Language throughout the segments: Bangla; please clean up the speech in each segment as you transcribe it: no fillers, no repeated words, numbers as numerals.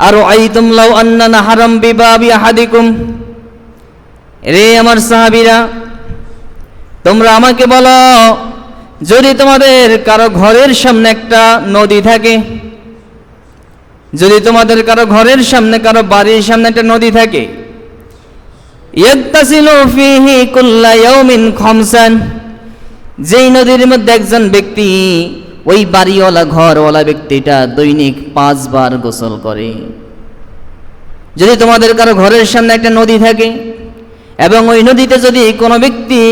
আরাআইতুম লাউ আন্না নাহারাম বিবাবি আহাদিকুম, রে আমার সাহাবীরা, তোমরা আমাকে বলো, যদি তোমাদের কারো ঘরের সামনে একটা নদী থাকে, যদি তোমাদের কারো ঘরের সামনে, কারো বাড়ির সামনে একটা নদী থাকে, ইয়াগতাসিলু ফীহি কুল্লা ইয়াউমিন খামসান, যেই নদীর মধ্যে একজন ব্যক্তি, ওই বাড়িওয়ালা ঘরওয়ালা ব্যক্তিটা দৈনিক 5 বার গোসল করে। যদি তোমাদের কারো ঘরের সামনে একটা নদী থাকে এবং ওই নদীতে যদি কোনো ব্যক্তি,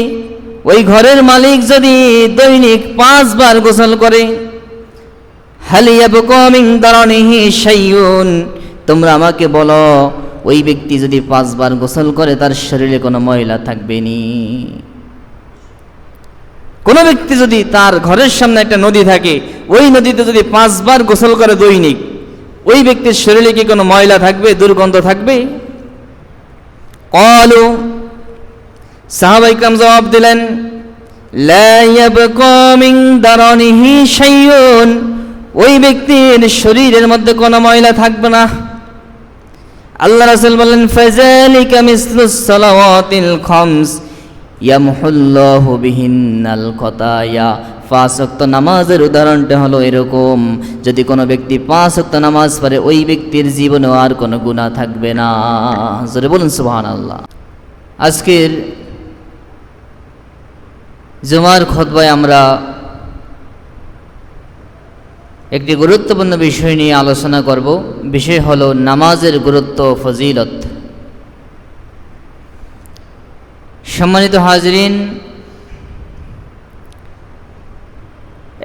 ওই ঘরের মালিক যদি দৈনিক 5 বার গোসল করে, হাল ইয়াবকা মিন দারানিহি শাইউন, তোমরা আমাকে বলো, ওই ব্যক্তি যদি 5 বার গোসল করে তার শরীরে কোনো ময়লা থাকবে নি? কোনো ব্যক্তি যদি তার ঘরের সামনে একটা নদী থাকে, ওই নদীতে যদি 5 বার গোসল করে দৈনিক, ওই ব্যক্তির শরীরে কি কোনো ময়লা থাকবে, দুর্গন্ধ থাকবে? ক্বালু, সাহাবায়ে কিরাম জবাব দিলেন, লা ইয়াবকা মিন দারানিহি শাইউন, ওই ব্যক্তির শরীরের মধ্যে কোনো ময়লা থাকবে না। আল্লাহ রাসূল বললেন, ফাযালিকা মিসলুস সালাওয়াতিল খামস ইয়ামহুল্লাহু বিহিন্নাল খাতায়া, 5 ওয়াক্ত নামাজের উদাহরণটা হলো এরকম, যদি কোনো ব্যক্তি 5 ওয়াক্ত নামাজ পড়ে, ওই ব্যক্তির জীবনে আর কোনো গুনাহ থাকবে না। জোরে বলুন সুবহানাল্লাহ। আজকের জুমার খুতবায় আমরা একটি গুরুত্বপূর্ণ বিষয় নিয়ে আলোচনা করব। বিষয় হলো নামাজের গুরুত্ব ও ফজিলত। সম্মানিত হাজরিন,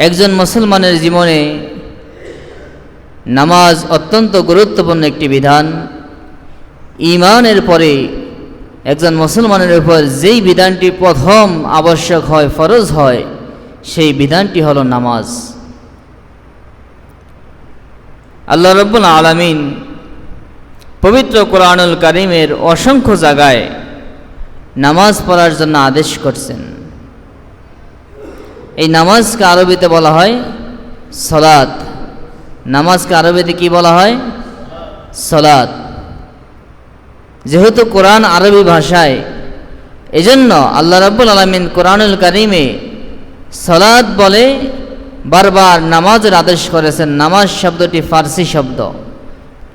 একজন মুসলমানের জীবনে নামাজ অত্যন্ত গুরুত্বপূর্ণ একটি বিধান। ঈমানের পরে একজন মুসলমানের উপর যেই বিধানটি প্রথম আবশ্যক হয়, ফরজ হয়, সেই বিধানটি হলো নামাজ। আল্লাহ রাব্বুল আলামিন পবিত্র কোরআনুল কারীমের অসংখ্য জায়গায় নামাজ পড়ার জন্য আদেশ করছেন। এই নামাজকে আরবিতে বলা হয় সালাত। নামাজকে আরবিতে কি বলা হয়? সালাত। যেহেতু কোরআন আরবি ভাষায়, এজন্য আল্লাহ রাব্বুল আলামিন কোরআনুল কারীমে সালাত বলে বারবার নামাজের আদেশ করেছেন। নামাজ শব্দটি ফার্সি শব্দ,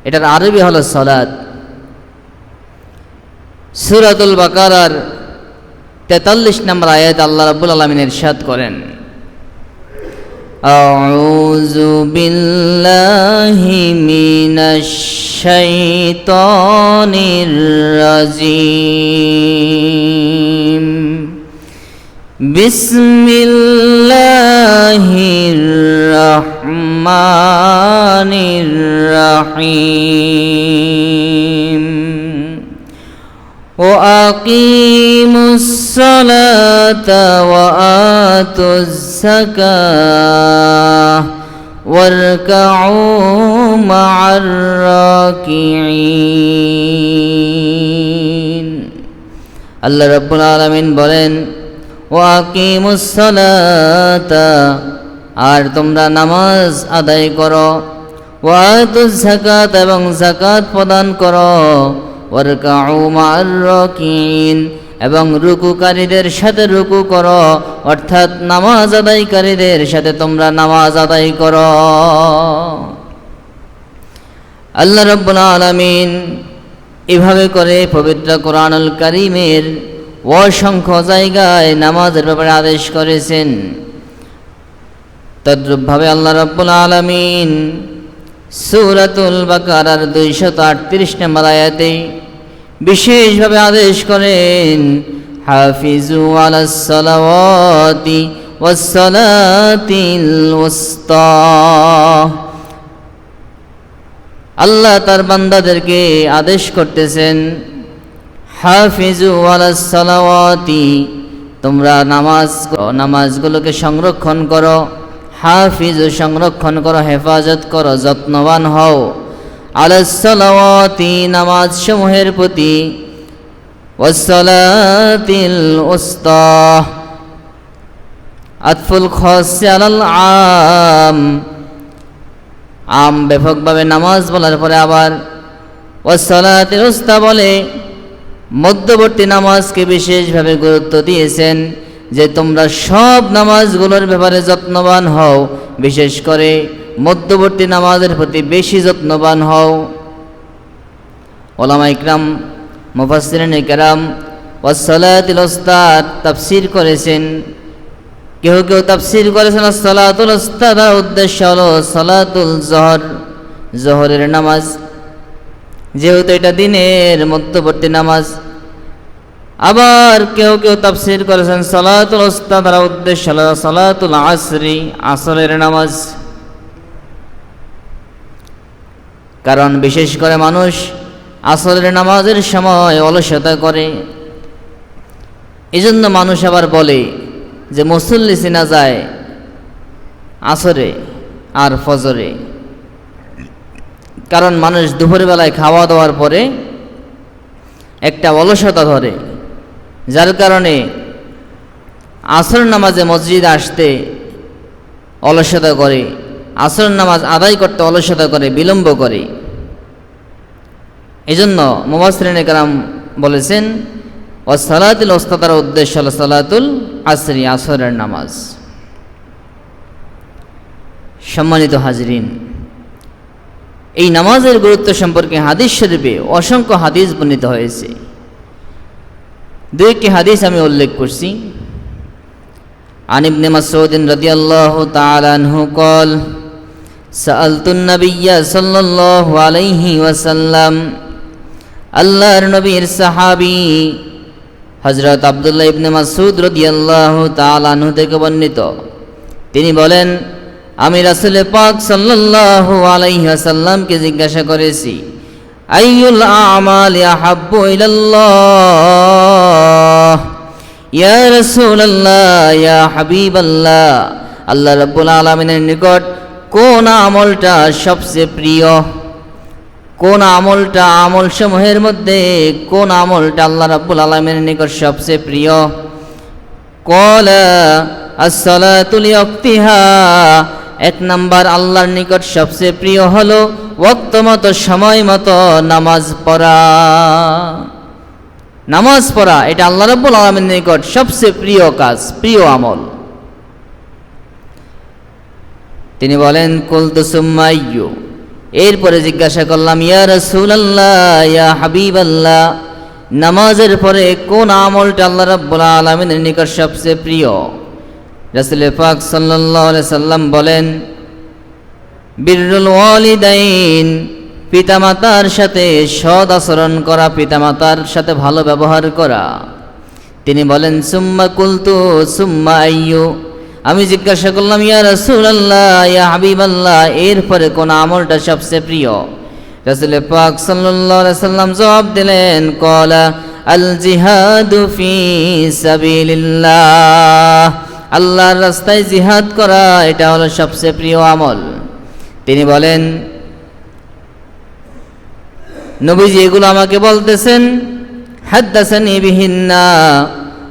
এটার আরবি হলো সালাত। সূরাতুল বাকারার 43 নম্বর আয়াত আল্লাহ রাব্বুল আলামিন ইরশাদ করেন, আউযু বিল্লাহি মিনাশ শাইতানির রাজিম, বিসমিল্লাহির রহমানির রহিম, ওয়াকিমুস সালাতা ওয়াতুজ যাকাহ ওয়ারকাউ মা'আর রাকিঈন। আল্লাহ রাব্বুল আলামিন বলেন, ওয়াকিমুস সালাতা, আর তোমরা নামাজ আদায় করো, ওয়াতুজ যাকাত, এবং যাকাত প্রদান করো, ওয়ারকাউ মা'আর রাকিঈন, এবং রুকুকারীদের সাথে রুকু করো, অর্থাৎ নামাজ আদায়কারীদের সাথে তোমরা নামাজ আদায় করো। আল্লাহ রাব্বুল আলামিন এভাবে করে পবিত্র কোরআনুল কারীমের অসংখ্য জায়গায় নামাজের ব্যাপারে আদেশ করেছেন। তদ্রূপভাবে আল্লাহ রাব্বুল আলামিন সূরাতুল বাকারার 238 নম্বর আয়াতে বিশেষভাবে আদেশ করেন, হাফিজু আলাস সালাওয়াতি ওয়াস সালাতিল উসতা। আল্লাহ তার বান্দাদেরকে আদেশ করতেছেন, হাফিজু আলাস সালাওয়াতি, তোমরা নামাজগুলোকে সংরক্ষণ করো। হাফিজু, সংরক্ষণ করো, হেফাজত করো, যত্নবান হও। আলাস সালাওয়াতি, নামাজ সমূহের প্রতি। ওয়াস সালাতিল উসতা, আতফুল খাস আলাল আম, ব্যাপকভাবে নামাজ বলার পরে আবার ওয়াসসালাতিল উস্তা বলে মধ্যবর্তী নামাজকে বিশেষভাবে গুরুত্ব দিয়েছেন যে তোমরা সব নামাজগুলোর ব্যাপারে যত্নবান হও, বিশেষ করে মধ্যবর্তী নামাজের প্রতি বেশি যত্নবান হও। উলামা ইকরাম মুফাসসিরিনে কেরাম ওয়াসসালাতিল উস্তার তাফসীর করেছেন। কেউ কেউ তাফসীর করেছেন সালাতুল উস্তা তার উদ্দেশ্য হলো সালাতুল জহর, জহরের নামাজ, যেহেতু এটা দিনের মধ্যবর্তী নামাজ। আবার কেউ কেউ তাফসীর করেছেন সালাতুল উস্তা তার উদ্দেশ্য হলো সালাতুল আসরি, আসরের নামাজ। কারণ বিশেষ করে মানুষ আসরের নামাজের সময় অলসতা করে, এজন্য মানুষ আবার বলে যে মুসল্লি চেনা যায় আসরে আর ফজরে। কারণ মানুষ দুপুরবেলায় খাওয়া দাওয়ার পরে একটা অলসতা ধরে, যার কারণে আসর নামাজে মসজিদে আসতে অলসতা করে, আসর নামাজ আদায় করতে অলসতা করে, বিলম্ব করে। এজন্য মুফাসসিরিনে কেরাম বলেছেন ওয়াসসালাতুল উস্তা তার উদ্দেশ্য হলো সালাতুল আসরি, আসরের নামাজ। সম্মানিত হাজরিন, এই নামাজের গুরুত্ব সম্পর্কে হাদিস শরীফে অসংখ্য হাদিস বর্ণিত হয়েছে। দুইটি হাদিস আমি উল্লেখ করছি। আন ইবনে মাসউদ রাদিয়াল্লাহু তাআলা আনহু قال سألت النبي صلى الله عليه وسلم, আল্লাহর নবীর সাহাবী হযরত আব্দুল্লাহ ইবনে মাসউদ রাদিয়াল্লাহু তাআলা আনহু থেকে বর্ণিত, তিনি বলেন আমি রাসূল পাক সাল্লাল্লাহু আলাইহি ওয়াসাল্লামকে জিজ্ঞাসা করেছি আইয়ুল আমালি আহাব্বু ইলাল্লাহ ইয়া রাসূলুল্লাহ ইয়া হাবিবাল্লাহ, আল্লাহ রাব্বুল আলামিনের নিকট কোন আমলটা সবচেয়ে প্রিয়, কোন আমলটা আমলসমূহের মধ্যে কোন আমলটা আল্লাহ রাব্বুল আলামিনের নিকট সবচেয়ে প্রিয়? ক্বালা as-সালাতু লিওয়াক্তিহা, এক নাম্বার আল্লাহর নিকট সবচেয়ে প্রিয় হলো ওয়াক্ত মতো সময় মতো নামাজ পড়া। নামাজ পড়া এটা আল্লাহ রাব্বুল আলামিনের নিকট সবচেয়ে প্রিয় কাজ, প্রিয় আমল। তিনি বলেন কুলতু সুম্মা আইয়ু, এরপরে জিজ্ঞাসা করলাম ইয়া রাসূলুল্লাহ ইয়া হাবিবাল্লাহ, নামাজের পরে কোন আমলটা আল্লাহ রাব্বুল আলামিনের নিকট সবচেয়ে প্রিয়? রাসূল পাক সাল্লাল্লাহু আলাইহি সাল্লাম বলেন বিররুল ওয়ালিদাইন, পিতামাতার সাথে সৎ আচরণ করা, পিতামাতার সাথে ভালো ব্যবহার করা। তিনি বলেন সুম্মা কুলতু সুম্মা আইয়ু, আমি জিজ্ঞাসা করলাম ইয়া রাসূলুল্লাহ ইয়া হাবিবাল্লাহ, এরপরে কোন আমলটা সবচেয়ে প্রিয়? রাসূল পাক সাল্লাল্লাহু আলাইহি সাল্লাম জবাব দিলেন ক্বালা আল জিহাদু ফি সাবিলিল্লাহ, আল্লাহর রাস্তায় জিহাদ করা এটা হলো সবচেয়ে প্রিয় আমল। তিনি বলেন নবীজি এগুলো আমাকে বলতেছেন হাদ্দাসানি বিহিন্না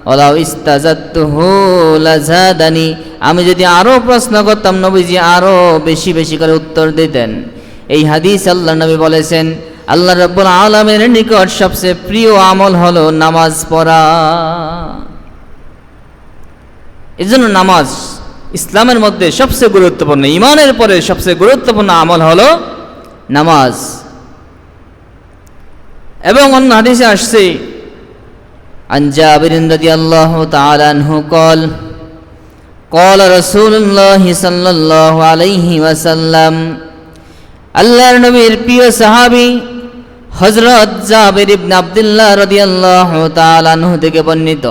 ওয়ালাউ ইস্তাজাতুহু লাজাদানি, আমি যদি আরো প্রশ্ন করতাম নবীজি আরো বেশি বেশি করে উত্তর দিতেন। এই হাদিস আল্লাহ নবী বলেছেন আল্লাহ রাব্বুল আলামিনের নিকট সবচেয়ে প্রিয় আমল হলো নামাজ পড়া। এজন্য নামাজ ইসলামের মধ্যে সবচেয়ে গুরুত্বপূর্ণ, ঈমানের পরে সবচেয়ে গুরুত্বপূর্ণ আমল হলো নামাজ। এবং অন্য হাদিসে আসছে আন জাবির রাদিয়াল্লাহু তাআলা আনহু قال قال رسول الله সাল্লাল্লাহু আলাইহি ওয়াসাল্লাম, আল্লাহর নবীর প্রিয় সাহাবী হযরত জাবির ইবনে আব্দুল্লাহ রাদিয়াল্লাহু তাআলা আনহু থেকে বর্ণিত,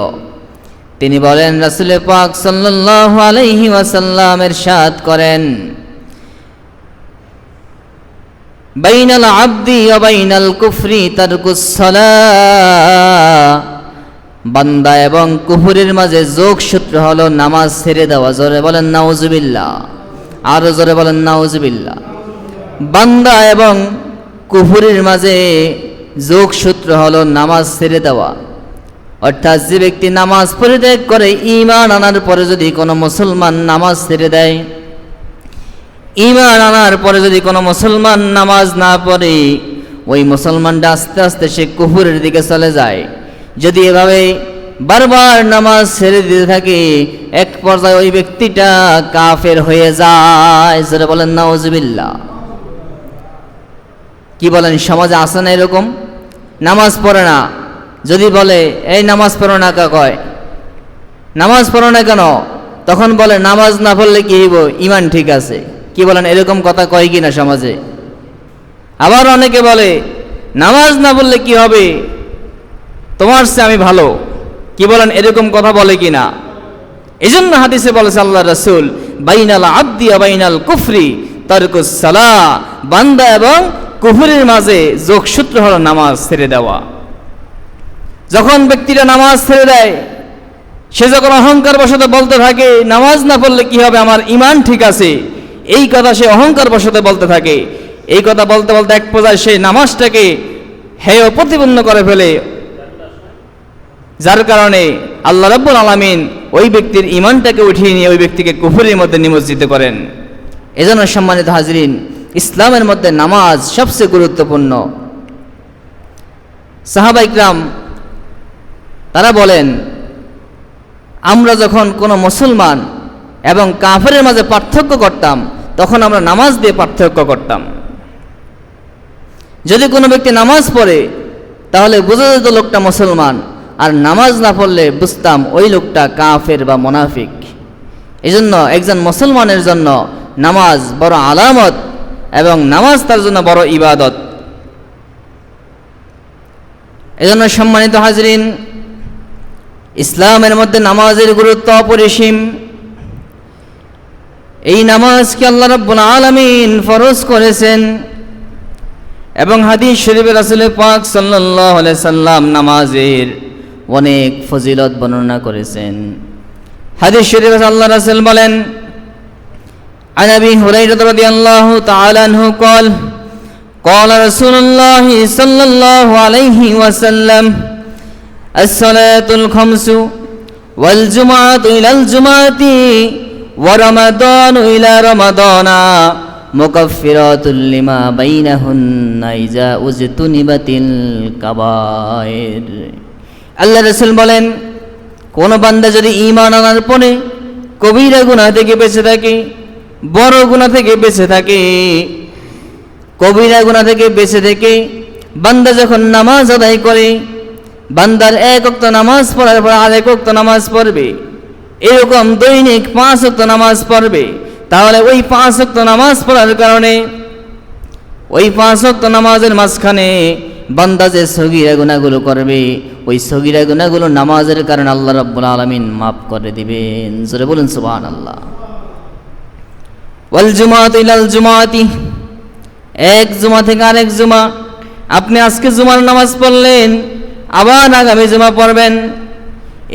তিনি বলেন রাসূল পাক সাল্লাল্লাহু আলাইহি ওয়াসাল্লাম ইরশাদ করেন বাইনাল আবদি ওয়া বাইনাল কুফরি তারকুস সালাহ, বান্দা এবং কুফরের মাঝে যোগসূত্র হলো নামাজ ছেড়ে দেওয়া। জোরে বলেন নাউজুবিল্লাহ, আরো জোরে বলেন নাউজুবিল্লাহ। বান্দা এবং কুফরের মাঝে যোগসূত্র হলো নামাজ ছেড়ে দেওয়া। অর্থাৎ যে ব্যক্তি নামাজ পরিত্যাগ করে ঈমান আনার পরে যদি কোনো মুসলমান নামাজ ছেড়ে দেয়, ঈমান আনার পরে যদি কোনো মুসলমান নামাজ না পড়ে, ওই মুসলমানটা আস্তে আস্তে সে কুফরের দিকে চলে যায়। যদি এভাবে বারবার নামাজ ছেড়ে দিতে থাকে, এক পর্যায়ে ওই ব্যক্তিটা কাফের হয়ে যায়। যারা বলেন নাউজুবিল্লাহ। কি বলেন, সমাজে আসে না এরকম? নামাজ পড়ে না, যদি বলে এই নামাজ পড়ো না, কা কয় নামাজ পড়ো না কেন? তখন বলে নামাজ না পড়লে কি হইব, ঈমান ঠিক আছে। কি বলেন, এরকম কথা কয় কি না সমাজে? আবার অনেকে বলে নামাজ না পড়লে কি হবে, তোমার চেয়ে আমি ভালো। কি বলেন, এরকম কথা বলে কি না? এই জন্য হাদিসে বলেছে আল্লাহ রাসূল, বাইনাল আবদি ওয়া বাইনাল কুফরি তারকুস সালাহ, বান্দা এবং কুফরের মাঝে যোগসূত্র হলো নামাজ ছেড়ে দেওয়া। যখন ব্যক্তিরা নামাজ ছেড়ে দেয়, সে যখন অহংকার বশত বলতে থাকে নামাজ না পড়লে কি হবে, আমার ঈমান ঠিক আছে, এই কথা সে অহংকার বশত বলতে থাকে। এই কথা বলতে বলতে এক পর্যায়ে সে নামাজটাকে হেয় প্রতিপন্ন করে ফেলে, যার কারণে আল্লাহ রাব্বুল আলামিন ওই ব্যক্তির ঈমানটাকে উঠিয়ে নিয়ে ওই ব্যক্তিকে কুফরের মধ্যে নিমজ্জিত করেন। এজন্য সম্মানিত হাজরিন, ইসলামের মধ্যে নামাজ সবচেয়ে গুরুত্বপূর্ণ। সাহাবা ইকরাম তারা বলেন, আমরা যখন কোনো মুসলমান এবং কাফেরের মাঝে পার্থক্য করতাম, তখন আমরা নামাজ দিয়ে পার্থক্য করতাম। যদি কোনো ব্যক্তি নামাজ পড়ে, তাহলে বোঝা যেত লোকটা মুসলমান, আর নামাজ না পড়লে বুঝতাম ওই লোকটা কাফের বা মুনাফিক। এজন্য একজন মুসলমানের জন্য নামাজ বড় আলামত এবং নামাজ তার জন্য বড় ইবাদত। এজন্য সম্মানিত হাজরিন, ইসলামের মধ্যে নামাজের গুরুত্ব অপরিসীম। এই নামাজকে আল্লাহ রাব্বুল আলামিন ফরজ করেছেন এবং হাদিস শরীফে রাসূল পাক সাল্লাল্লাহু আলাইহি সাল্লাম নামাজের অনেক ফজিলত বর্ণনা করেছেন। হাদিস শরীফে আল্লাহ রাসূল বলেন, আন আবি হুরায়রা রাদিয়াল্লাহু তাআলা আনহু قال قال رسول الله صلى الله عليه وسلم الصلاة الخمس والجمعة إلى الجمعة ورمضان إلى رمضان مكفرات لما بينهن إذا اجتنبت الكبائر। আল্লাহ রাসূল বলেন, কোন বান্দা যদি ঈমান আনার পরে কবিরা গুনাহ থেকে বেঁচে থাকে, বড় গুনাহ থেকে বেঁচে থাকে, কবিরা গুনাহ থেকে বেঁচে থেকে বান্দা যখন নামাজ আদায় করে, বান্দার এক ওয়াক্ত নামাজ পড়ার পর আরেক ওয়াক্ত নামাজ পড়বে, এরকম দৈনিক 5 ওয়াক্ত নামাজ পড়বে, তাহলে ওই 5 ওয়াক্ত নামাজ পড়ার কারণে ওই 5 ওয়াক্ত নামাজের মাঝখানে বান্দা যে সগীরা গুনাহগুলো করবে, ওই সগীরা গুনাহগুলো নামাজের কারণে আল্লাহ রাব্বুল আলামিন মাফ করে দিবেন। জোরে বলুন সুবহানাল্লাহ। ওয়াল জুমাআতু ইলাল জুমাআতি, এক জুমা থেকে আরেক জুমা, আপনি আজকে জুমার নামাজ পড়লেন, আবার আগামী জুমা পড়বেন,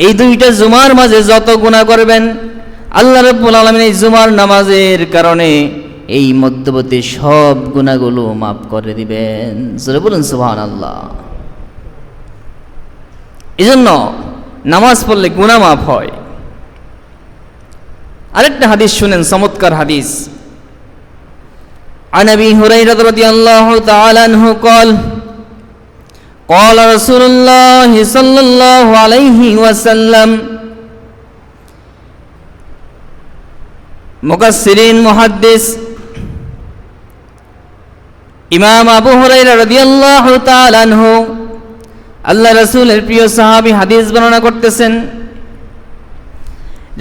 এই দুইটা জুমার মাঝে যত গুনাহ করবেন, আল্লাহ রাব্বুল আলামিন এই জুমার নামাজের কারণে এই মধ্যবর্তী সব গুনাহগুলো মাফ করে দিবেন। জোরে বলুন সুবহানাল্লাহ। এজন্য নামাজ পড়লে গুনাহ মাফ হয়। আরেকটা হাদিস শুনেন, চমৎকার হাদিস। عن ابي هريره رضي الله تعالى عنه قال قال رسول الله صلى الله عليه وسلم মুকাসসিরিন মুহাদ্দিস ইমাম আবু হুরায়রা রাদিয়াল্লাহু তাআলা আনহু, আল্লাহ রাসূলের প্রিয় সাহাবী, হাদিস বর্ণনা করতেছেন।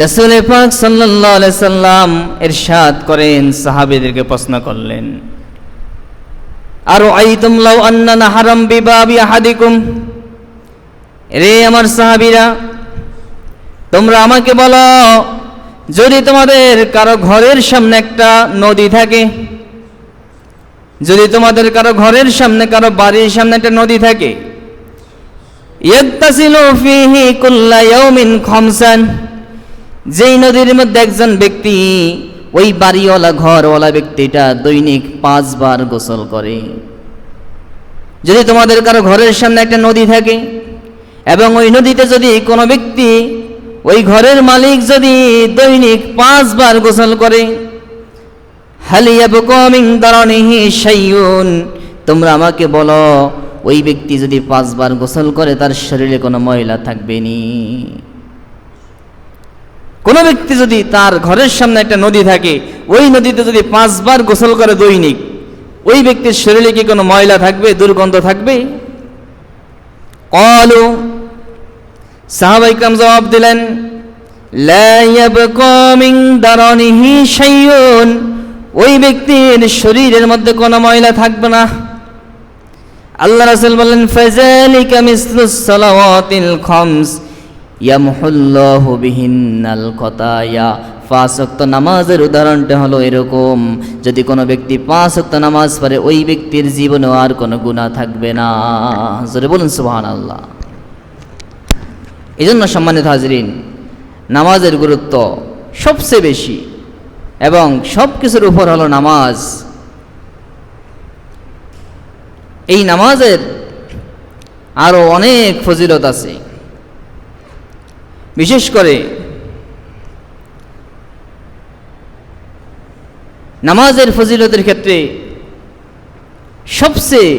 রাসূল পাক সাল্লাল্লাহু আলাইহি সাল্লাম ইরশাদ করেন, সাহাবীদেরকে প্রশ্ন করলেন, আর আইতুম লাউ আন্না নাহারাম বিবাবি আহাদিকুম, রে আমার সাহাবীরা, তোমরা আমাকে বলো, যদি তোমাদের কারো ঘরের সামনে একটা নদী থাকে, যদি তোমাদের কারো ঘরের সামনে, কারো বাড়ির সামনে একটা নদী থাকে, ইয়াত্তাসিলু ফীহি কুল্লা ইয়াউমিন খামসান, যেই নদীর মধ্যে একজন ব্যক্তি, ওই বাড়িওয়ালা ঘরওয়ালা ব্যক্তিটা দৈনিক 5 বার গোসল করে। যদি তোমাদের কারো ঘরের সামনে একটা নদী থাকে এবং ওই নদীতে যদি কোনো ব্যক্তি, ওই ঘরের মালিক যদি দৈনিক 5 বার গোসল করে, হাল ইয়াবকা মিন দারানিহি শাইউন, তোমরা আমাকে বলো ওই ব্যক্তি যদি 5 বার গোসল করে তার শরীরে কোনো ময়লা থাকবে নি? কোন ব্যক্তি যদি তার ঘরের সামনে একটা নদী থাকে, ওই নদীতে যদি 5 বার গোসল করে দৈনিক, ওই ব্যক্তির শরীরে কি কোনো ময়লা থাকবে, দুর্গন্ধ থাকবে? ক্বালু, সাহাবায়ে কেরাম জবাব দিলেন, লা ইয়াবকা মিন দারানিহি শাইউন, ওই ব্যক্তির শরীরের মধ্যে কোনো ময়লা থাকবে না। আল্লাহ রাসূল বললেন, ফাযালিকা মিসলুস সালাওয়াতিল খামস ইয়ামহুল্লাহু বিহিন্নাল খতায়া, 5 ওয়াক্ত নামাজের উদাহরণটা হলো এরকম, যদি কোনো ব্যক্তি 5 ওয়াক্ত নামাজ পড়ে ওই ব্যক্তির জীবনে আর কোনো গুনাহ থাকবে না। জোরে বলুন সুবহানাল্লাহ। এজন্য সম্মানিত হাজরিন, নামাজের গুরুত্ব সবচেয়ে বেশি এবং সব কিছুর উপর হলো নামাজ। এই নামাজের আরো অনেক ফজিলত আছে। বিশেষ করে নামাজের ফজিলতের ক্ষেত্রে সবচেয়ে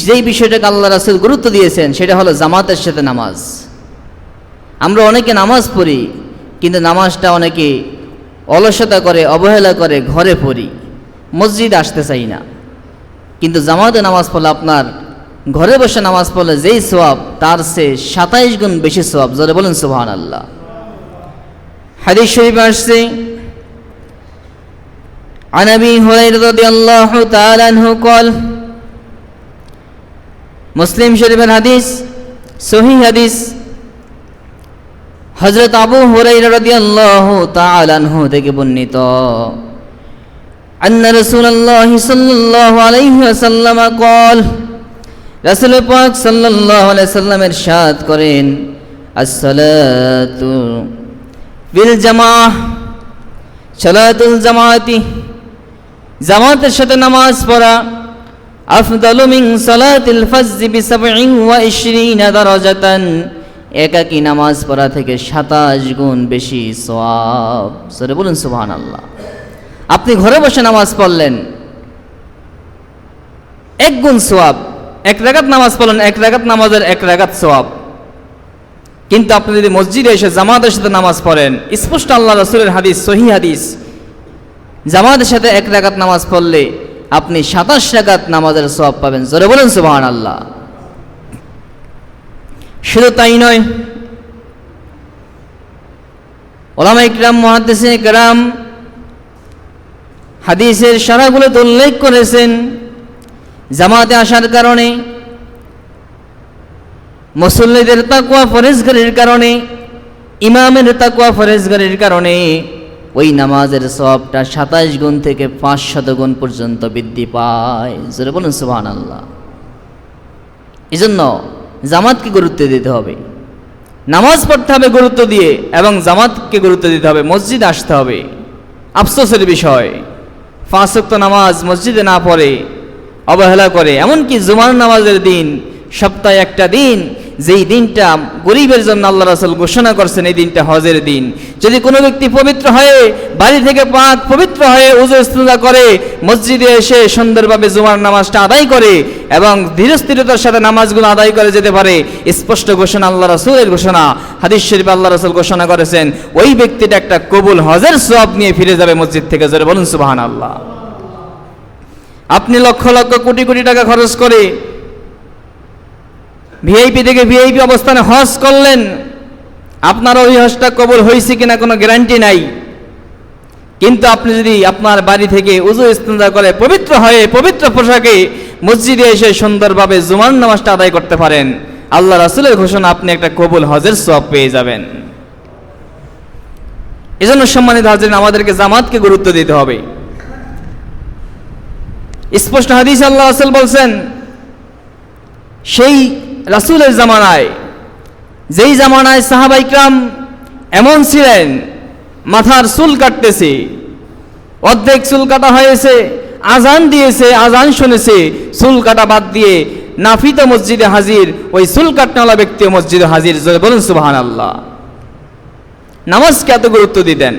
যেই বিষয়টাকে আল্লাহ রাসূল গুরুত্ব দিয়েছেন সেটা হলো জামাতের সাথে নামাজ। আমরা অনেকে নামাজ পড়ি, কিন্তু নামাজটা অনেকে অলসতা করে, অবহেলা করে, ঘরে পড়ি, মসজিদে আসতে চাই না। কিন্তু জামাতে নামাজ পড়লে, আপনার ঘরে বসে নামাজ পড়লে যেই সওয়াব, তার চেয়ে 27 গুণ বেশি সওয়াব। জোরে বলুন সুবহানাল্লাহ। হাদিস শরীফে আসছে, عن أبي هريرة رضي الله تعالى عنه قال, মুসলিম শরীফের হাদিস, সহিহ হাদিস, হযরত আবু হুরায়রা রাদিয়াল্লাহু তাআলা আনহু থেকে বর্ণিত, আন্না রাসূলুল্লাহ সাল্লাল্লাহু আলাইহি ওয়াসাল্লাম قال, রাসূল পাক সাল্লাল্লাহু আলাইহি ওয়াসাল্লাম ইরশাদ করেন, as-সালাতু বিল জামাআহ, সালাতুল জামাআতি, জামাতের সাথে নামাজ পড়া, আফদালু মিন সালাতিল ফাজরি বি27 দারাজাতান, একাকী নামাজ পড়া থেকে 27 গুণ বেশি সওয়াব। সরে বলুন সুবহানাল্লাহ। আপনি ঘরে বসে নামাজ পড়লেন, 1 গুণ সওয়াব। 1 রাকাত নামাজ পড়লেন, 1 রাকাত নামাজের 1 রাকাত সওয়াব। কিন্তু আপনি যদি মসজিদে এসে জামাতের সাথে নামাজ পড়েন, স্পষ্ট আল্লাহ রাসূলের হাদিস, সহিহ হাদিস, জামাতের সাথে 1 রাকাত নামাজ পড়লে আপনি 27 রাকাত নামাজের সওয়াব পাবেন। জোরে বলুন সুবহানাল্লাহ। শুধু তাই নয়, উলামায়ে কিরাম, মুহাদ্দিসিনে কিরাম হাদিসের শারাহগুলোতে উল্লেখ করেছেন, জামাতে আসার কারণে, মুসল্লিদের তাকওয়া পরহেজগারির কারণে, ইমামের তাকওয়া পরহেজগারির কারণে ওই নামাজের সওয়াবটা 27 গুণ থেকে 500 গুণ পর্যন্ত বৃদ্ধি পায়। জোরে বলুন সুবহানাল্লাহ। এজন্য জামাতকে গুরুত্ব দিতে হবে, নামাজ পড়তে হবে গুরুত্ব দিয়ে, এবং জামাতকে গুরুত্ব দিতে হবে, মসজিদে আসতে হবে। আফসোসের বিষয়, 5 ওয়াক্ত নামাজ মসজিদে না পড়ে, অবহেলা করে। এমনকি জুমার নামাজের দিন, সপ্তাহে একটা দিন, যেই দিনটা গরিবের জন্য আল্লাহ রাসূল ঘোষণা করছেন, এই দিনটা হজের দিন। যদি কোনো ব্যক্তি পবিত্র হয়ে, বাড়ি থেকে পাক পবিত্র হয়ে ওযু ইস্তেঞ্জা করে, মসজিদে এসে সুন্দরভাবে জুমার নামাজটা আদায় করে এবং ধীরস্থিরতার সাথে নামাজগুলো আদায় করে যেতে পারে, স্পষ্ট ঘোষণা, আল্লাহ রাসূলের ঘোষণা। হাদিস শরীফে আল্লাহ রাসূল ঘোষণা করেছেন, ওই ব্যক্তিটা একটা কবুল হজের সওয়াব নিয়ে ফিরে যাবে মসজিদ থেকে। জোরে বলুন সুবহানাল্লাহ। আপনি লক্ষ লক্ষ কোটি কোটি টাকা খরচ করে ভিআইপি থেকে ভিআইপি অবস্থানে হজ করলেন, আপনার ওই হজটা কবুল হয়েছে কিনা কোনো গ্যারান্টি নাই। কিন্তু আপনি যদি আপনার বাড়ি থেকে ওযু ইস্তেঞ্জা করে পবিত্র হয়ে, পবিত্র পোশাকে মসজিদে এসে সুন্দরভাবে জুমার নামাজটা আদায় করতে পারেন, আল্লাহ রাসূলের ঘোষণা, আপনি একটা কবুল হজের সওয়াব পেয়ে যাবেন। এজন্য সম্মানিত হাজিরিন, আমাদেরকে জামাতকে গুরুত্ব দিতে হবে। স্পষ্ট হাদিস আল্লাহ রাসূল বলছেন, সেই রাসূলের জামানায়, যেই জামানায় সাহাবায়ে কিরাম এমন ছিলেন, মাথার চুল কাটতেছে, অর্ধেক চুল কাটা হয়েছে, আজান দিয়েছে, আজান শুনেছে, চুল কাটা বাদ দিয়ে নাফিত মসজিদে হাজির, ওই চুল কাটনেওয়ালা ব্যক্তিও মসজিদে হাজির। বলুন সুবহানাল্লাহ। নামাজকে এত গুরুত্ব দিতেন।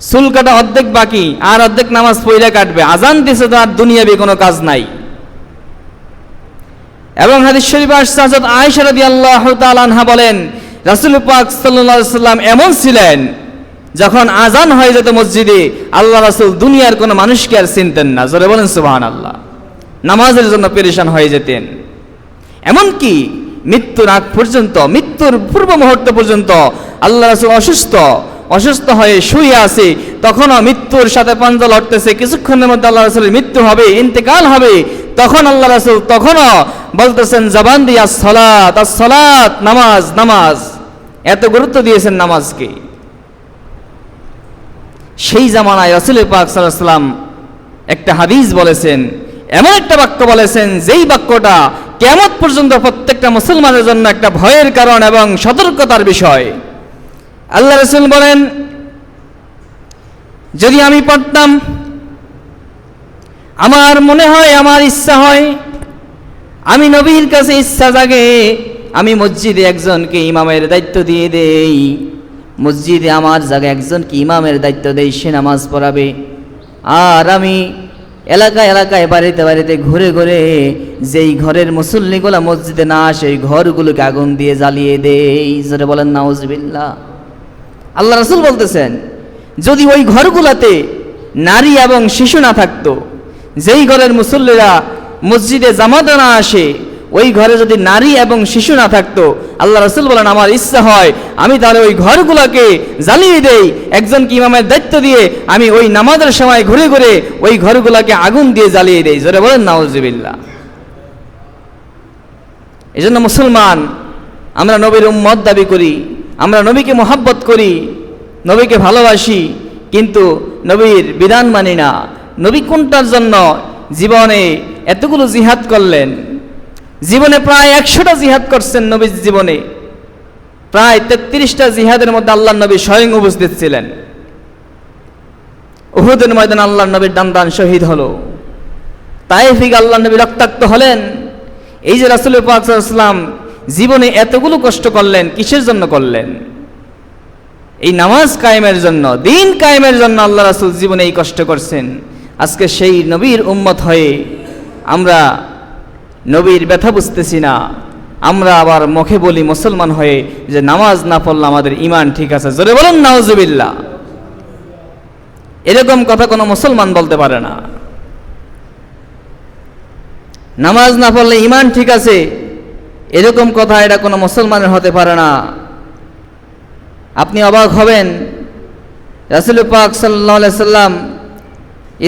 চুল কাটা অর্ধেক বাকি, আর অর্ধেক নামাজ পড়ে কাটবে। আজান দিছে তো আর দুনিয়াবি কোনো কাজ নাই। এবং হাদিস শরীফে আসছে, হযরত আয়েশা রাদিয়াল্লাহু তাআলা আনহা বলেন, রাসূল পাক সাল্লাল্লাহু আলাইহি সাল্লাম এমন ছিলেন, যখন আজান হয়ে যেত মসজিদে, আল্লাহ রাসূল দুনিয়ার কোনো মানুষকে আর চিনতেন না। জোরে বলেন সুবহানাল্লাহ। নামাজের জন্য পেরেশান হয়ে যেতেন। এমনকি মৃত্যুর আগ পর্যন্ত, মৃত্যুর পূর্ব মুহূর্ত পর্যন্ত আল্লাহ রাসূল অসুস্থ হয়ে শুয়ে আছে, তখনও মৃত্যুর সাথে পাঞ্জা লড়তেছে। কিছুক্ষণের মধ্যে আল্লাহ রাসূলের মৃত্যু হবে, ইন্তেকাল হবে। তখন আল্লাহ রাসূল তখনও বলতেছেন জবান দিয়ে আসসালাত আসসালাত, নামাজ নামাজ। এত গুরুত্ব দিয়েছেন নামাজকে। সেই জামানায় রাসূল পাক সাল্লাল্লাহু আলাইহি ওয়াসাল্লাম একটা হাদিস বলেছেন, এমন একটা বাক্য বলেছেন, যেই বাক্যটা কিয়ামত পর্যন্ত প্রত্যেকটা মুসলমানের জন্য একটা ভয়ের কারণ এবং সতর্কতার বিষয়। আল্লাহ রাসূল বলেন, যদি আমি পড়তাম, আমার মনে হয়, আমার ইচ্ছা হয়, আমি নবীর কাছে ইচ্ছা জাগে, আমি মসজিদে একজনকে ইমামের দায়িত্ব দিয়ে দেই, মসজিদে আমার জায়গায় একজনকে ইমামের দায়িত্ব দেই, সে নামাজ পড়াবে, আর আমি এলাকায় এলাকায় বাড়িতে বাড়িতে ঘুরে ঘুরে যেই ঘরের মুসল্লিগুলা মসজিদে না আসে, ওই ঘরগুলোকে আগুন দিয়ে জ্বালিয়ে দেই। যারা বলেন নাউজুবিল্লাহ। আল্লাহ রাসূল বলতেছেন, যদি ওই ঘরগুলাতে নারী এবং শিশু না থাকতো, যেই ঘরের মুসল্লিরা মসজিদে জামাতে না আসে, ওই ঘরে যদি নারী এবং শিশু না থাকতো, আল্লাহ রাসূল বলেন, আমার ইচ্ছা হয় আমি তাহলে ওই ঘরগুলোকে জ্বালিয়ে দেই, একজনকে ইমামের দায়িত্ব দিয়ে আমি ওই নামাজের সময় ঘুরে ঘুরে ওই ঘরগুলোকে আগুন দিয়ে জ্বালিয়ে দেই। জোরে বলেন নাউজুবিল্লাহ। এই জন্য মুসলমান, আমরা নবীর উম্মত দাবি করি, আমরা নবীকে মহাব্বত করি, নবীকে ভালোবাসি, কিন্তু নবীর বিধান মানি না। নবী কোনটার জন্য জীবনে এতগুলো জিহাদ করলেন? জীবনে প্রায় 100টা জিহাদ করছেন নবীর জীবনে। প্রায় 33টা জিহাদের মধ্যে আল্লাহর নবী স্বয়ং উপস্থিত ছিলেন। উহুদের ময়দানে আল্লাহর নবীর দান শহীদ হলো। তায়েফে আল্লাহর নবী রক্তাক্ত হলেন। এই যে রাসূল পাক সাল্লাল্লাহু আলাইহি ওয়াসাল্লাম জীবনে এতগুলো কষ্ট করলেন, কিসের জন্য করলেন? এই নামাজ কায়েমের জন্য, দিন কায়েমের জন্য আল্লাহ রাসূল জীবনে এই কষ্ট করছেন। আজকে সেই নবীর উম্মত হয়ে আমরা নবীর ব্যথা বুঝতেছি না। আমরা আবার মুখে বলি মুসলমান হয়ে যে নামাজ না পড়লে আমাদের ঈমান ঠিক আছে। জোরে বলুন নাউজুবিল্লাহ। এরকম কথা কোনো মুসলমান বলতে পারে না। নামাজ না পড়লে ঈমান ঠিক আছে, এরকম কথা এটা কোনো মুসলমানের হতে পারে না। আপনি অবাক হবেন, রাসূল পাক সাল্লাল্লাহু আলাইহি সাল্লাম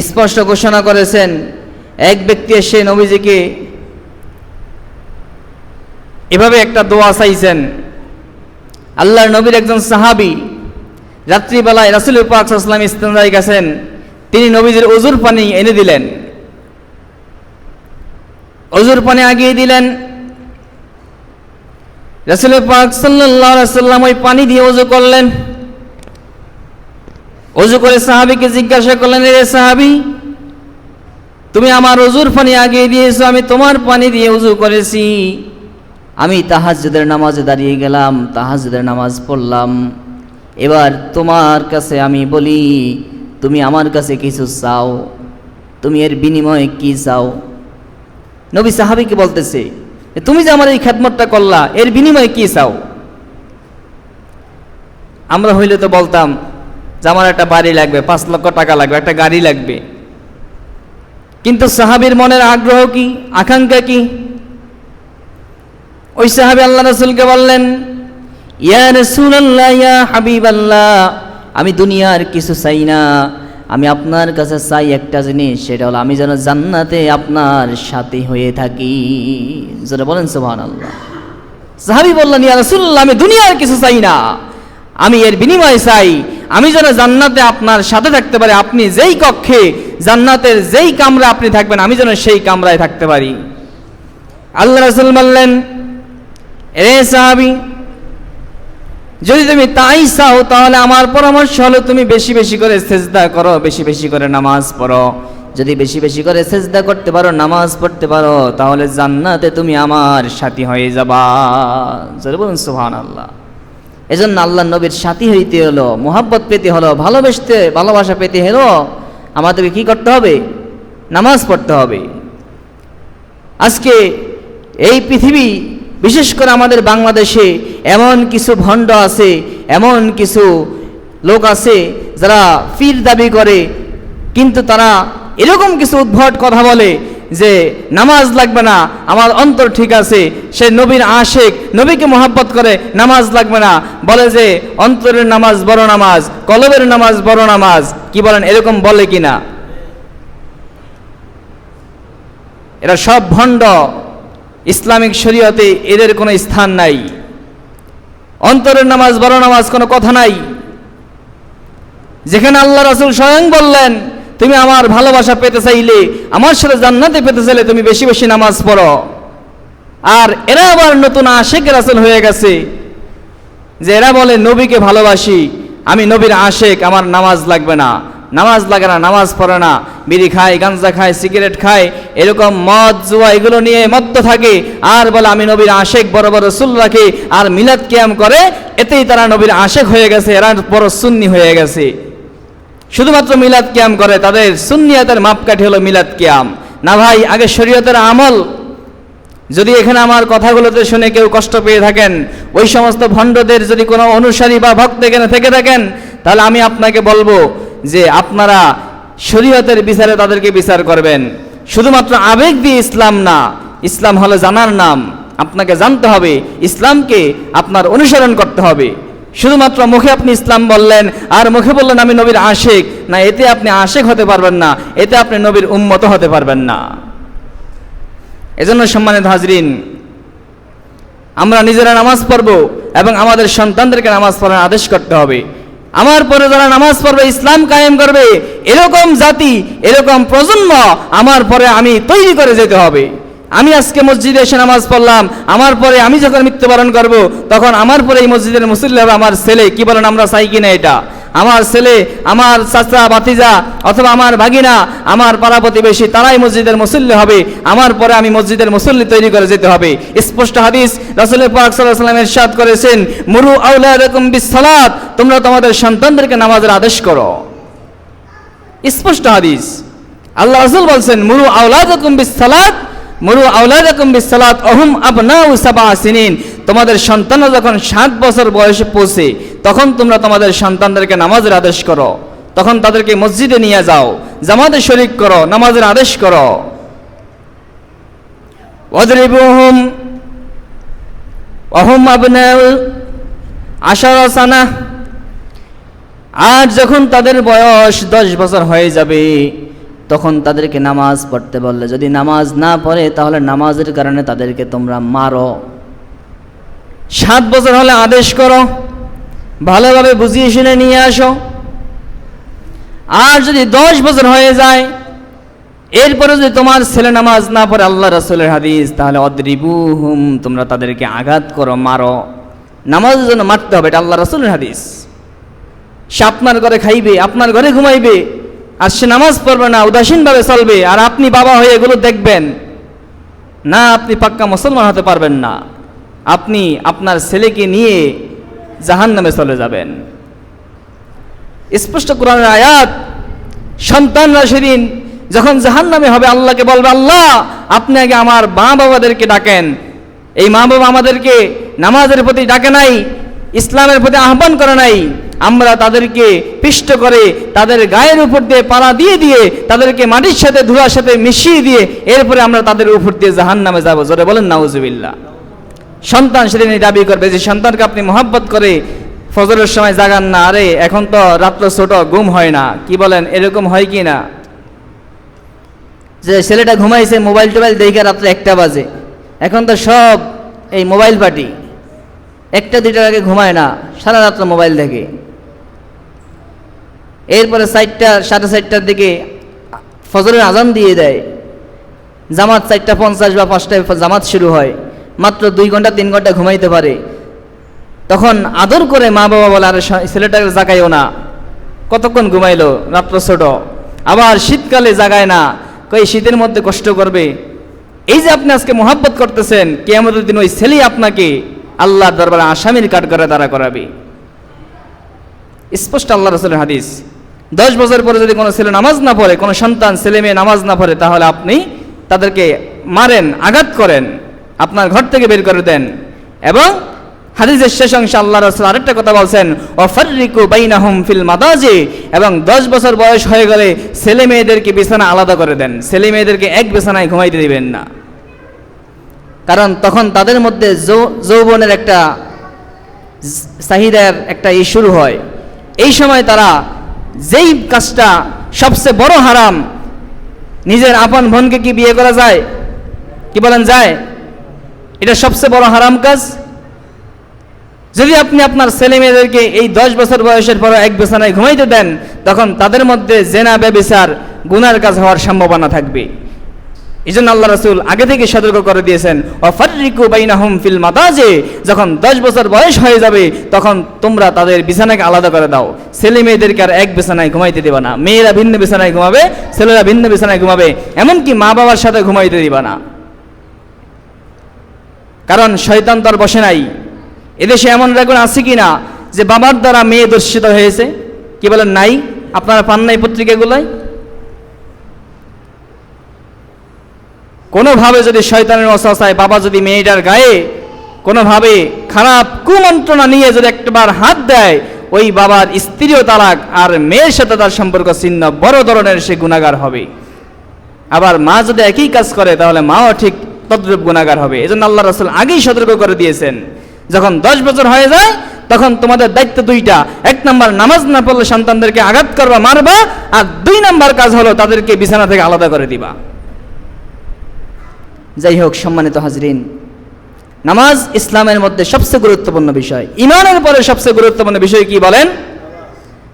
স্পষ্ট ঘোষণা করেছেন, এক ব্যক্তি এসে নবীজিকে এভাবে একটা দোয়া চাইছেন। আল্লাহর নবীর একজন সাহাবী রাত্রিবেলায় রাসূল পাক সাল্লাল্লাহু আলাইহি সাল্লাম ইস্তেনজায় গেছেন, তিনি নবীজির ওযুর পানি এনে দিলেন, ওযুর পানি আগিয়ে দিলেন। রাসূল পাক সাল্লাল্লাহু আলাইহি সাল্লাম ওই পানি দিয়ে ওযু করলেন। ওযু করে সাহাবীকে জিজ্ঞাসা করলেন, রে সাহাবী, তুমি আমার ওযুর পানি আগিয়ে দিয়েছো, আমি তোমার পানি দিয়ে ওযু করেছি, আমি তাহাজ্জুদের নামাজে দাঁড়িয়ে গেলাম, তাহাজ্জুদের নামাজ পড়লাম, এবার তোমার কাছে আমি বলি, তুমি আমার কাছে কিছু চাও, তুমি এর বিনিময়ে কি চাও? নবী সাহাবীকে বলতেছে, তুমি যে আমার এই খেদমতটা করলা, এর বিনিময়ে কি চাও? আমরা হইলে তো বলতাম যে আমার একটা বাড়ি লাগবে, 5 লক্ষ টাকা লাগবে, একটা গাড়ি লাগবে। কিন্তু সাহাবীর মনের আগ্রহ কি, আকাঙ্ক্ষা কি? ওই সাহাবী আল্লাহ রাসূলকে বললেন, ইয়া রাসূলুল্লাহ, ইয়া হাবিবাল্লাহ, আমি দুনিয়ার কিছু চাই না, আমি আপনার কাছে চাই একটা জিনিস, সেটা হলো আমি যেন জান্নাতে আপনার সাথে হয়ে থাকি। যারা বলেন সুবহানাল্লাহ। সাহাবী বললেন, ইয়া রাসূলুল্লাহ, আমি দুনিয়ার কিছু চাই না, আমি এর বিনিময়ে চাই আমি যেন জান্নাতে আপনার সাথে থাকতে পারি। আপনি যেই কক্ষে, জান্নাতের যেই কামরা আপনি থাকবেন, আমি যেন সেই কামরায় থাকতে পারি। আল্লাহ রাসূল বললেন, এ সাহাবী, যদি তুমি তাই চাও তাহলে আমার পরামর্শ হলো তুমি বেশি বেশি করে সেজদা করো, বেশি বেশি করে নামাজ পড়ো। যদি বেশি বেশি করে সেজদা করতে পারো, নামাজ পড়তে পারো, তাহলে জান্নাতে তুমি আমার সাথী হয়ে যাবা। যারা বলুন সুবহানাল্লাহ। এজন্য আল্লাহ নবীর সাথী হইতে হলো, মোহাব্বত পেতে হলো, ভালোবাসা পেতে হলো আমাদেরকে কি করতে হবে? নামাজ পড়তে হবে। আজকে এই পৃথিবী, বিশেষ করে আমাদের বাংলাদেশে এমন কিছু ভণ্ড আছে, এমন কিছু লোক আছে যারা পীর দাবি করে, কিন্তু তারা এরকম কিছু উদ্ভট কথা বলে যে নামাজ লাগবে না, আমার অন্তর ঠিক আছে, সে নবীর আশেক, নবীকে মোহাব্বত করে, নামাজ লাগবে না, বলে যে অন্তরের নামাজ বড় নামাজ, কলবের নামাজ বড় নামাজ। কি বলেন, এরকম বলে কিনা? এরা সব ভণ্ড। ইসলামিক শরীয়তে এদের কোনো স্থান নাই। অন্তরের নামাজ বড় নামাজ কোনো কথা নাই। যেখানে আল্লাহ রাসূল স্বয়ং বললেন, তুমি আমার ভালোবাসা পেতে চাইলে, আমার সাথে জান্নাতে পেতে চাইলে তুমি বেশি বেশি নামাজ পড়ো। আর এরা আবার নতুন আশেক রাসূল হয়ে গেছে, যে এরা বলে নবীকে ভালোবাসি, আমি নবীর আশেক, আমার নামাজ লাগবে না, নামাজ লাগে না, নামাজ পড়ে না, বিড়ি খায়, গাঞ্জা খায়, সিগারেট খায়, এরকম মদ জুয়া এগুলো নিয়ে মত্ত থাকে, আর বলে আমি নবীর আশেক, বড় বড় রসুল রাখি, আর মিলাদ কিয়াম করে, এতেই তারা নবীর আশেক হয়ে গেছে, এরা বড় সুন্নি হয়ে গেছে। শুধুমাত্র মিলাদ কিয়াম করে, তাদের সুন্নিয়াতের মাপকাঠি হলো মিলাদ কিয়াম। না ভাই, আগে শরীয়তের আমল। যদি এখানে আমার কথাগুলোতে শুনে কেউ কষ্ট পেয়ে থাকেন, ওই সমস্ত ভণ্ডদের যদি কোনো অনুসারী বা ভক্ত এখানে থেকে থাকেন, তাহলে আমি আপনাকে বলবো যে আপনারা শরীয়তের বিচারে তাদেরকে বিচার করবেন। শুধুমাত্র আবেগ দিয়ে ইসলাম না, ইসলাম হলো জানার নাম। আপনাকে জানতে হবে, ইসলামকে আপনার অনুসরণ করতে হবে। শুধুমাত্র মুখে আপনি ইসলাম বললেন আর মুখে বললেন আমি নবীর আশেক, না, এতে আপনি আশেক হতে পারবেন না, এতে আপনি নবীর উম্মত হতে পারবেন না। এজন্য সম্মানিত হাজরিন, আমরা নিজেরা নামাজ পড়ব এবং আমাদের সন্তানদেরকে নামাজ পড়ার আদেশ করতে হবে। আমার পরে যারা নামাজ পড়বে, ইসলাম কায়েম করবে, এরকম জাতি, এরকম প্রজন্ম আমার পরে আমি তৈরি করে যেতে হবে। আমি আজকে মসজিদে এসে নামাজ পড়লাম, আমার পরে আমি যখন মৃত্যুবরণ করব, তখন আমার পরে এই মসজিদের মুসল্লি হবে আমার ছেলে। কি বলেন, আমরা চাই কিনা এটা? আমার ছেলে, আমার চাচা ভাতিজা অথবা আমার ভাগিনা, আমার পাড়া প্রতিবেশী, তারাই মসজিদের মুসল্লি হবে। আমার পরে আমি মসজিদের মুসল্লি তৈরি করে যেতে হবে। স্পষ্ট হাদিস, রাসূল পাক সাল্লাল্লাহু আলাইহি ওয়াসাল্লাম ইরশাদ করেছেন, মুরু আওলাদাকুম বিসসালাত, তোমরা তোমাদের সন্তানদেরকে নামাজের আদেশ করো। স্পষ্ট হাদিস, আল্লাহ রাসূল বলছেন, মুরু আওলাদাকুম বিসসালাত, মুরু আওলাদাকুম বিসসালাত ওহুম আবনাউ সাবআ সিনিন, তোমাদের সন্তানরা যখন 7 বছর বয়সে পৌঁছে, তখন তোমরা তোমাদের সন্তানদেরকে নামাজের আদেশ করো। তখন তাদেরকে মসজিদে নিয়ে যাও, জামাতে শরীক করো, নামাজের আদেশ করো। ওয়াদরিবুহুম ওহুম আবনাউ 10 সানা, আর যখন তাদের বয়স 10 বছর হয়ে যাবে, তখন তাদেরকে নামাজ পড়তে বললে যদি নামাজ না পড়ে, তাহলে নামাজের কারণে তাদেরকে তোমরা মারো। 7 বছর হলে আদেশ করো, ভালোভাবে বুঝিয়ে শুনে নিয়ে আসো। আর যদি 10 বছর হয়ে যায়, এরপরে যদি তোমার ছেলে নামাজ না পড়ে, আল্লাহ রাসূলের হাদিস, তাহলে অদ্রিবুহুম, তোমরা তাদেরকে আঘাত করো, মারো। নামাজের জন্য মারতে হবে, এটা আল্লাহ রাসূলের হাদিস। সে আপনার ঘরে খাইবে, আপনার ঘরে ঘুমাইবে, আর সে নামাজ পড়বে না, উদাসীনভাবে চলবে, আর আপনি বাবা হয়ে এগুলো দেখবেন না, আপনি পাক্কা মুসলমান হতে পারবেন না। আপনি আপনার ছেলেকে নিয়ে জাহান্নামে চলে যাবেন। স্পষ্ট কোরআনের আয়াত, সন্তানরা সেদিন যখন জাহান্নামে হবে, আল্লাহকে বলবে, আল্লাহ আপনি আগে আমার মা বাবাদেরকে ডাকেন। এই মা বাবা আমাদেরকে নামাজের প্রতি ডাকে নাই, ইসলামের প্রতি আহ্বান করে নাই। আমরা তাদেরকে পিষ্ট করে, তাদের গায়ের উপর দিয়ে পাড়া দিয়ে দিয়ে, তাদেরকে মাটির সাথে ধুলার সাথে মিশিয়ে দিয়ে, এরপরে আমরা তাদের উপর দিয়ে জাহান্নামে যাব। জোরে বলেন নাউজুবিল্লাহ। সন্তান সেদিন দাবি করবে যে সন্তানকে আপনি মহব্বত করে ফজরের সময় জাগান না, আরে এখন তো রাত্র ছোট, ঘুম হয় না। কি বলেন, এরকম হয় কি না? যে ছেলেটা ঘুমাইছে, মোবাইল টোবাইল দেখে রাত্রে 1টা বাজে, এখন তো সব এই মোবাইল পার্টি, 1টা 2টার আগে ঘুমায় না, সারা রাত্র মোবাইল দেখে। এরপরে 4টা 4:30টার দিকে ফজরের আজান দিয়ে দেয়, জামাত 4:50 বা 5টায় জামাত শুরু হয়, মাত্র 2 ঘন্টা 3 ঘন্টা ঘুমাইতে পারে। তখন আদর করে মা বাবা বলে, আরে ছেলেটাকে জাগাইও না, কতক্ষণ ঘুমাইলো, রাত্র ছোট। আবার শীতকালে জাগায় না, কই শীতের মধ্যে কষ্ট করবে। এই যে আপনি আজকে মহব্বত করতেছেন, কিয়ামতের দিন ওই ছেলেই আপনাকে আল্লাহর দরবারে আসামির কাঠগড়ায় দাঁড়া করাবে। স্পষ্ট আল্লাহ রাসূলের হাদিস। 10 বছর পরে যদি কোনো ছেলে নামাজ না পড়ে, কোনো সন্তান ছেলে মেয়ে নামাজ না পড়ে, তাহলে আপনি তাদেরকে মারেন, আঘাত করেন, আপনার ঘর থেকে বের করে দেন। এবং হাদিসের শেষ অংশে আল্লাহ রাসূল আরেকটা কথা বলছেন, ওয়াফাররিকু বাইনাহুম ফিল মাদাজি, এবং 10 বছর বয়স হয়ে গেলে ছেলে মেয়েদেরকে বিছানা আলাদা করে দেন, ছেলে মেয়েদেরকে এক বিছানায় ঘুমাইতে দিবেন না। কারণ তখন তাদের মধ্যে যৌবনের একটা চাহিদার একটা শুরু হয়। এই সময় তারা যেই কাজটা সবচেয়ে বড় হারাম, নিজের আপন বোনকে কি বিয়ে করা যায়? কি বলেন, যায়? এটা সবচেয়ে বড় হারাম কাজ। যদি আপনি আপনার ছেলে মেয়েদেরকে এই 10 বছর বয়সের পর এক বিছানায় ঘুমাইতে দেন, তখন তাদের মধ্যে জেনা ব্যভিচার গুনার কাজ হওয়ার সম্ভাবনা থাকবে। এই জন্য আল্লাহ রাসূল আগে থেকে সতর্ক করে দিয়েছেন, ওয়াফাররিকু বাইনাহুম ফিল মাদাজি, যখন 10 বছর বয়স হয়ে যাবে তখন তোমরা তাদের বিছানাকে আলাদা করে দাও, ছেলে মেয়েদেরকে আর এক বিছানায় ঘুমাইতে দিবা না। মেয়েরা ভিন্ন বিছানায় ঘুমাবে, ছেলেরা ভিন্ন বিছানায় ঘুমাবে, এমনকি মা বাবার সাথে ঘুমাইতে দিবা না। কারণ শয়তান তো আর বসে নাই। এদেশে এমন রেকর্ড আছে কি না যে বাবার দ্বারা মেয়ে দর্শিত হয়েছে? কি বলেন, নাই? আপনারা পান নাই পত্রিকাগুলোয়? কোনোভাবে যদি শয়তানের ওয়াসওয়াসায় বাবা যদি মেয়েটার গায়ে কোনোভাবে খারাপ কুমন্ত্রণা নিয়ে যদি একবার হাত দেয়, ওই বাবার স্ত্রীও তালাক, আর মেয়ের সাথে তার সম্পর্ক ছিন্ন, বড় ধরনের সে গুনাহগার হবে। আবার মা যদি একই কাজ করে তাহলে মাও ঠিক তদ্রূপ গুনাহগার হবে। এজন্য আল্লাহ রাসূল আগেই সতর্ক করে দিয়েছেন, যখন 10 বছর হয়ে যায় তখন তোমাদের দায়িত্ব 2টা। 1 নাম্বার, নামাজ না পড়লে সন্তানদেরকে আঘাত করবা, মারবা, আর 2 নাম্বার কাজ হলো তাদেরকে বিছানা থেকে আলাদা করে দিবা। যাই হোক, সম্মানিত হাজরিন, নামাজ ইসলামের মধ্যে সবচেয়ে গুরুত্বপূর্ণ বিষয়। ঈমানের পরে সবচেয়ে গুরুত্বপূর্ণ বিষয় কি বলেন?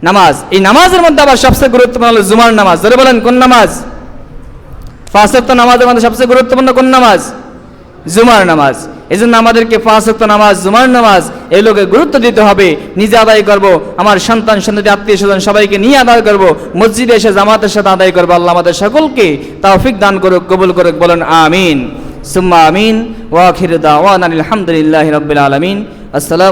নামাজ। এই নামাজের মধ্যে আবার সবচেয়ে গুরুত্বপূর্ণ হলো জুমার নামাজ। ধরে বলেন, কোন নামাজ? 5 ওয়াক্ত নামাজের মধ্যে সবচেয়ে গুরুত্বপূর্ণ কোন নামাজ? জুমার নামাজ। এই জন্য আমাদেরকে 5 ওয়াক্ত নামাজ, জুমার নামাজ এগুলোকে গুরুত্ব দিতে হবে। নিজে আদায় করব, আমার সন্তান সন্ততি আত্মীয় স্বজন সবাইকে নিয়ে আদায় করব, মসজিদে এসে জামাতের সাথে আদায় করব। আল্লাহ আমাদের সকলকে তৌফিক দান করুক, কবুল করুক, বলেন আমিন সুম্মা আমিন। ওয়া আখিরু দাওয়ানা আলহামদুলিল্লাহি রাব্বিল আলামিন। আসসালামু